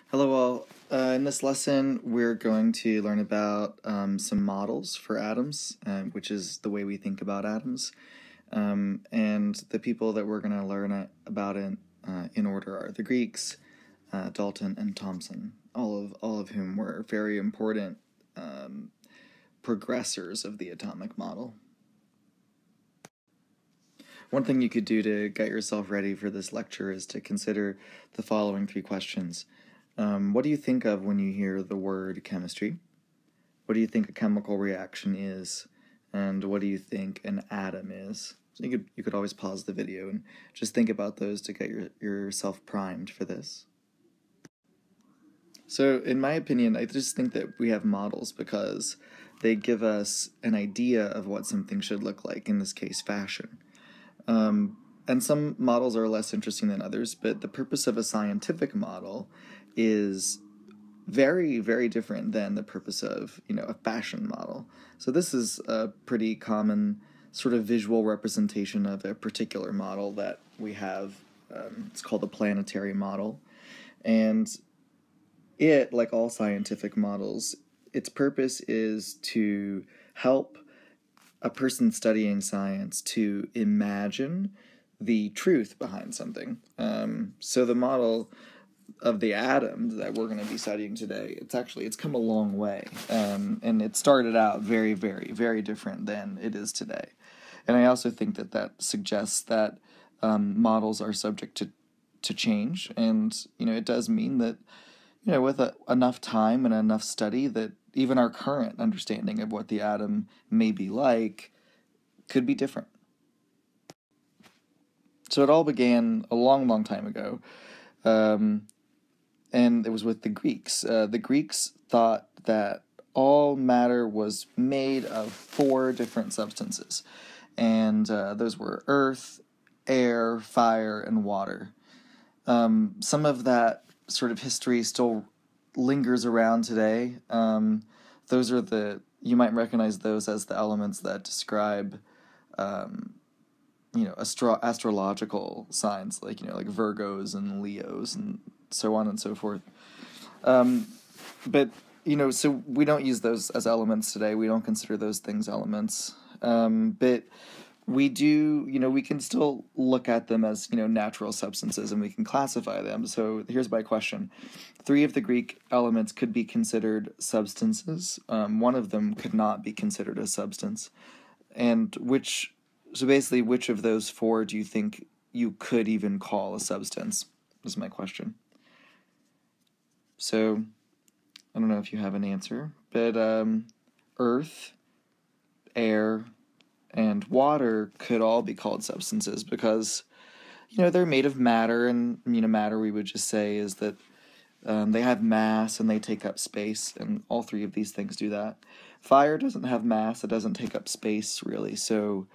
Hello all. In this lesson, we're going to learn about some models for atoms, which is the way we think about atoms. And the people that we're going to learn about in order are the Greeks, Dalton, and Thomson, all of whom were very important progressors of the atomic model. One thing you could do to get yourself ready for this lecture is to consider the following three questions. What do you think of when you hear the word chemistry? What do you think a chemical reaction is? And what do you think an atom is? So you could always pause the video and just think about those to get yourself primed for this. So in my opinion, I just think that we have models because they give us an idea of what something should look like, in this case, fashion. And some models are less interesting than others, but the purpose of a scientific model is very, very different than the purpose of, a fashion model. So this is a pretty common sort of visual representation of a particular model that we have. It's called the planetary model. And it, like all scientific models, its purpose is to help a person studying science to imagine the truth behind something. So the model of the atom that we're going to be studying today, it's come a long way, and it started out very, very, very different than it is today. And I also think that suggests that models are subject to change, and it does mean that with enough time and enough study that even our current understanding of what the atom may be like could be different. So it all began a long, long time ago, and it was with the Greeks. The Greeks thought that all matter was made of 4 different substances, and those were earth, air, fire, and water. Some of that sort of history still lingers around today. Those are you might recognize those as the elements that describe astrological signs, like Virgos and Leos and so on and so forth. But so we don't use those as elements today. We don't consider those things elements. But we do, we can still look at them as, natural substances, and we can classify them. So here's my question. 3 of the Greek elements could be considered substances. One of them could not be considered a substance. And which of those 4 do you think you could even call a substance, is my question. So I don't know if you have an answer, but earth, air, and water could all be called substances because, they're made of matter, and, matter we would just say is that they have mass and they take up space, and all 3 of these things do that. Fire doesn't have mass, it doesn't take up space, really, so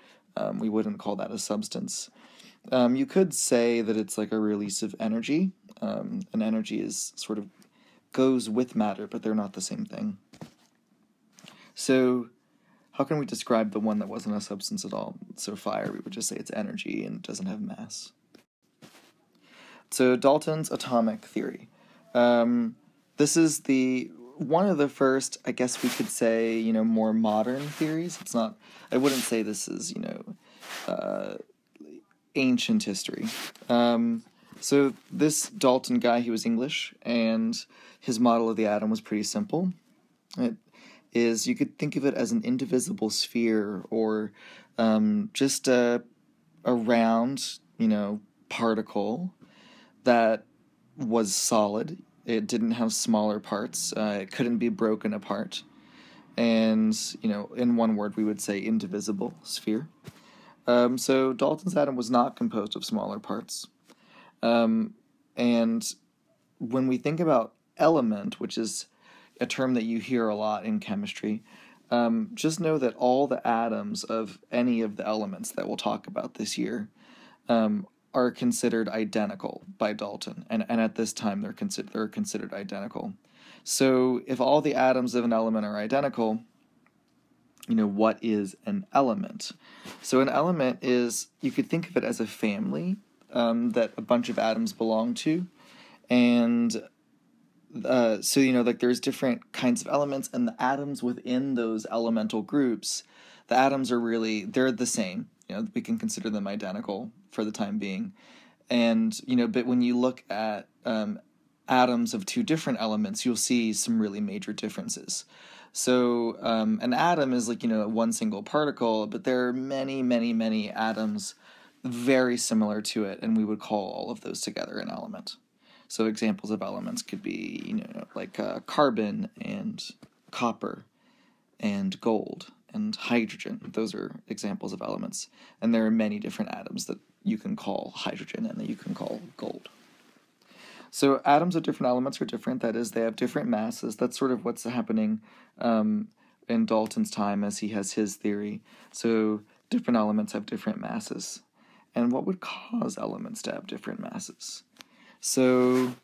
we wouldn't call that a substance. You could say that it's like a release of energy, and energy is sort of goes with matter, but they're not the same thing. So how can we describe the one that wasn't a substance at all? So fire, we would just say it's energy and it doesn't have mass. So Dalton's atomic theory. This is one of the first, I guess we could say, more modern theories. I wouldn't say this is, ancient history. So this Dalton guy, he was English, and his model of the atom was pretty simple. You could think of it as an indivisible sphere, or just a round, particle that was solid. It didn't have smaller parts. It couldn't be broken apart. And, in one word, we would say indivisible sphere. So Dalton's atom was not composed of smaller parts. And when we think about element, which is a term that you hear a lot in chemistry, just know that all the atoms of any of the elements that we'll talk about this year are considered identical by Dalton, and at this time they're considered identical. So if all the atoms of an element are identical, what is an element? So an element is, you could think of it as a family that a bunch of atoms belong to, and So, like there's different kinds of elements, and the atoms within those elemental groups, the atoms are really, they're the same. We can consider them identical for the time being. And, but when you look at atoms of two different elements, you'll see some really major differences. So an atom is like, one single particle, but there are many, many, many atoms very similar to it, and we would call all of those together an element. So examples of elements could be, like carbon and copper and gold and hydrogen. Those are examples of elements. And there are many different atoms that you can call hydrogen and that you can call gold. So atoms of different elements are different. That is, they have different masses. That's sort of what's happening in Dalton's time as he has his theory. So different elements have different masses. And what would cause elements to have different masses? So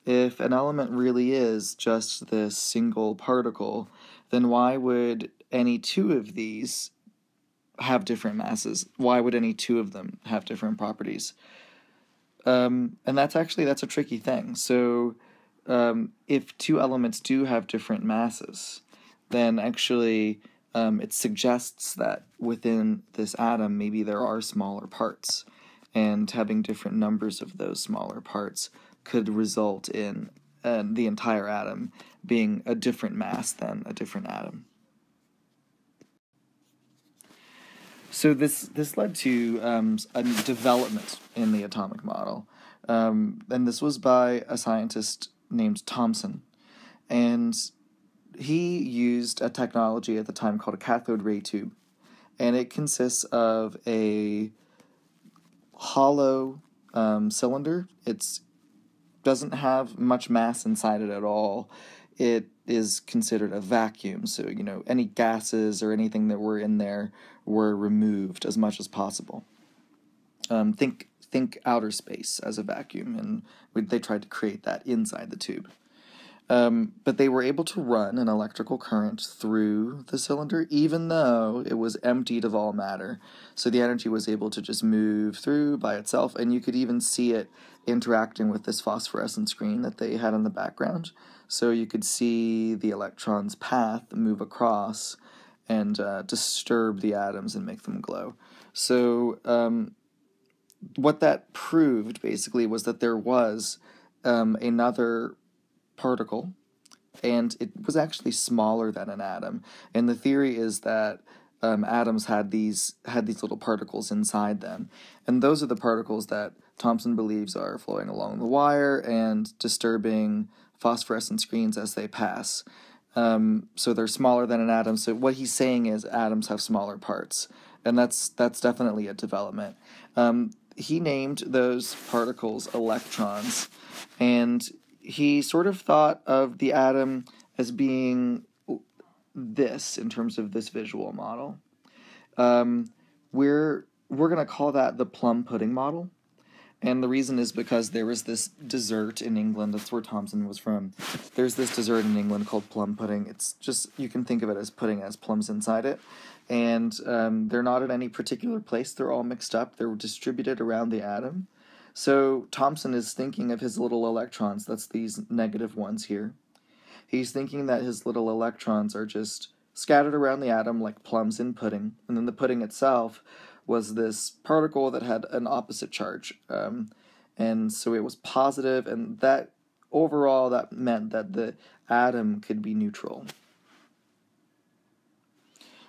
if an element really is just this single particle, then why would any two of these have different masses? Why would any two of them have different properties? And that's a tricky thing. So if two elements do have different masses, then actually it suggests that within this atom maybe there are smaller parts, and having different numbers of those smaller parts could result in the entire atom being a different mass than a different atom. So this led to a development in the atomic model, and this was by a scientist named Thomson, and he used a technology at the time called a cathode ray tube, and it consists of a hollow cylinder. It doesn't have much mass inside it at all. It is considered a vacuum, so any gases or anything that were in there were removed as much as possible. Think outer space as a vacuum, and they tried to create that inside the tube. But they were able to run an electrical current through the cylinder, even though it was emptied of all matter. So the energy was able to just move through by itself, and you could even see it interacting with this phosphorescent screen that they had in the background. So you could see the electron's path move across and disturb the atoms and make them glow. So what that proved, basically, was that there was another particle, and it was actually smaller than an atom. And the theory is that atoms had these little particles inside them, and those are the particles that Thomson believes are flowing along the wire and disturbing phosphorescent screens as they pass. So they're smaller than an atom. So what he's saying is atoms have smaller parts, and that's definitely a development. He named those particles electrons, and he sort of thought of the atom as being this in terms of this visual model. We're going to call that the plum pudding model. And the reason is because there was this dessert in England. That's where Thomson was from. There's this dessert in England called plum pudding. It's just, you can think of it as pudding has plums inside it. And they're not at any particular place. They're all mixed up. They're distributed around the atom. So Thomson is thinking of his little electrons. That's these negative ones here. He's thinking that his little electrons are just scattered around the atom like plums in pudding. And then the pudding itself was this particle that had an opposite charge. And so it was positive, and that overall that meant that the atom could be neutral.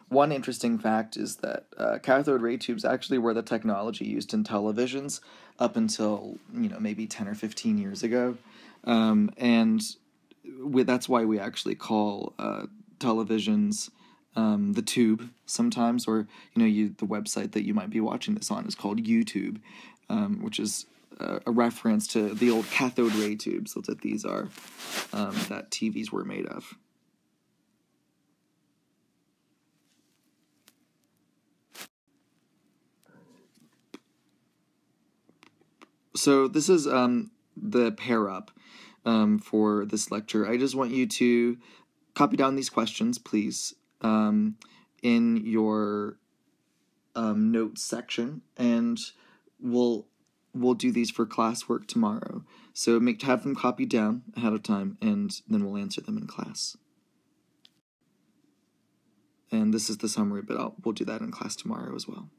One interesting fact is that cathode ray tubes actually were the technology used in televisions up until, maybe 10 or 15 years ago. And that's why we actually call televisions the tube sometimes, or the website that you might be watching this on is called YouTube, which is a reference to the old cathode ray tubes that these are that TVs were made of. So this is the pair up for this lecture. I just want you to copy down these questions, please, in your notes section, and we'll we'll do these for classwork tomorrow. So have them copied down ahead of time, and then we'll answer them in class. And this is the summary, but we'll do that in class tomorrow as well.